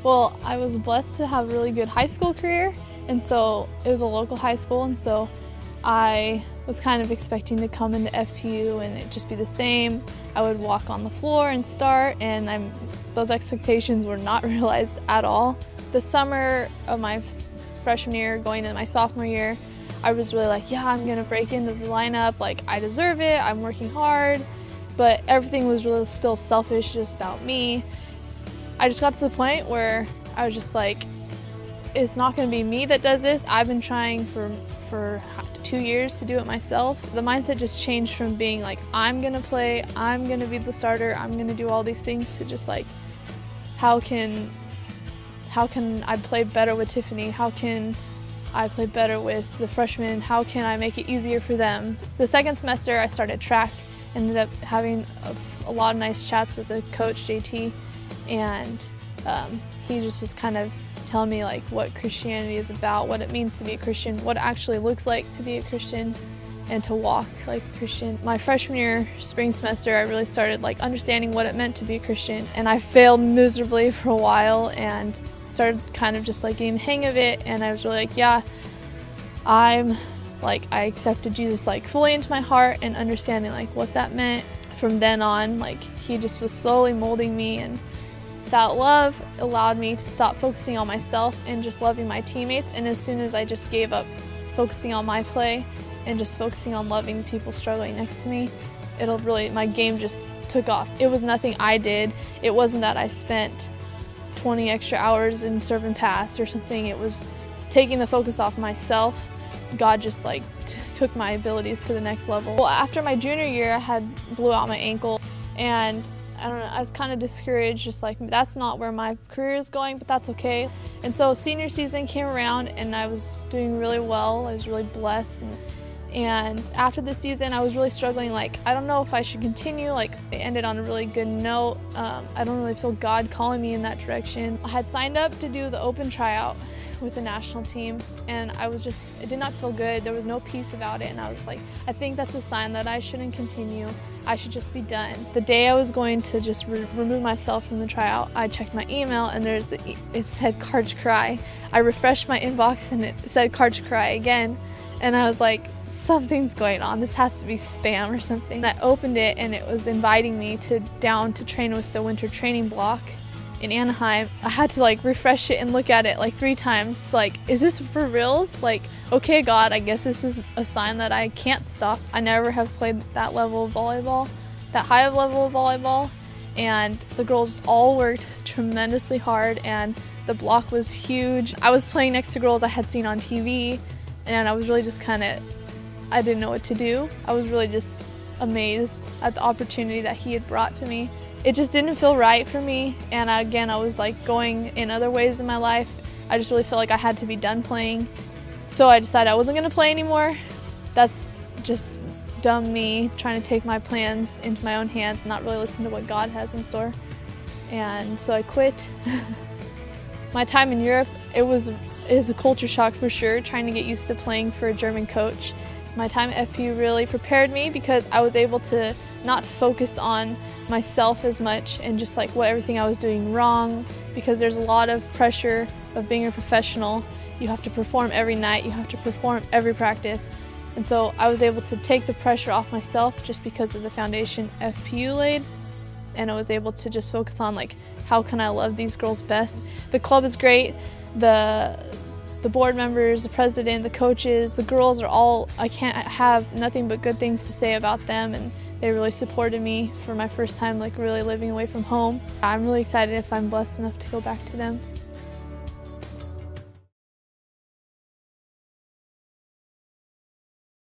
Well, I was blessed to have a really good high school career, and so it was a local high school, and so I was kind of expecting to come into FPU and it'd just be the same. I would walk on the floor and start, and those expectations were not realized at all. The summer of my freshman year, going into my sophomore year, I was really like, yeah, I'm gonna break into the lineup, like I deserve it, I'm working hard, but everything was really still selfish, just about me. I just got to the point where I was just like, it's not gonna be me that does this. I've been trying for 2 years to do it myself. The mindset just changed from being like, I'm gonna play, I'm gonna be the starter, I'm gonna do all these things, to just like, how can I play better with Tiffany? How can I play better with the freshmen? How can I make it easier for them? The second semester I started track, ended up having a lot of nice chats with the coach, JT, and he just was kind of telling me like what Christianity is about, what it means to be a Christian, what it actually looks like to be a Christian and to walk like a Christian. My freshman year, spring semester, I really started like understanding what it meant to be a Christian, and I failed miserably for a while and started kind of just like getting the hang of it, and I was really like, yeah, I accepted Jesus like fully into my heart and understanding like what that meant. From then on, like he just was slowly molding me, and that love allowed me to stop focusing on myself and just loving my teammates. And as soon as I just gave up focusing on my play and just focusing on loving people struggling next to me, my game just took off. It was nothing I did. It wasn't that I spent 20 extra hours in serve and pass or something. It was taking the focus off myself. God just like took my abilities to the next level. Well, after my junior year, I blew out my ankle, and I don't know, I was kind of discouraged, just like, that's not where my career is going, but that's okay. And so senior season came around and I was doing really well. I was really blessed. And after the season, I was really struggling, like, I don't know if I should continue. Like, it ended on a really good note. I don't really feel God calling me in that direction. I had signed up to do the open tryout with the national team, and it did not feel good. There was no peace about it, and I was like, I think that's a sign that I shouldn't continue. I should just be done. The day I was going to just remove myself from the tryout, I checked my email, and it said Karch Kiraly. I refreshed my inbox, and it said Karch Kiraly again, and I was like, something's going on. This has to be spam or something. And I opened it, and it was inviting me down to train with the winter training block in Anaheim. I had to like refresh it and look at it like 3 times, like, is this for reals? Like, okay, God, I guess this is a sign that I can't stop. I never have played that level of volleyball, that high of level of volleyball, and the girls all worked tremendously hard, and the block was huge. I was playing next to girls I had seen on TV, and I was really just I didn't know what to do. I was really just amazed at the opportunity that he had brought to me. It just didn't feel right for me, and again, I was like going in other ways in my life. I just really felt like I had to be done playing. So I decided I wasn't gonna play anymore. That's just dumb me, trying to take my plans into my own hands and not really listen to what God has in store. And so I quit. My time in Europe, is a culture shock for sure, trying to get used to playing for a German coach. My time at FPU really prepared me because I was able to not focus on myself as much and just like everything I was doing wrong, because there's a lot of pressure of being a professional. You have to perform every night, you have to perform every practice. And so I was able to take the pressure off myself just because of the foundation FPU laid. And I was able to just focus on like, how can I love these girls best? The club is great. The board members, the president, the coaches, the girls are all, I can't have nothing but good things to say about them, and they really supported me for my first time like really living away from home. I'm really excited if I'm blessed enough to go back to them.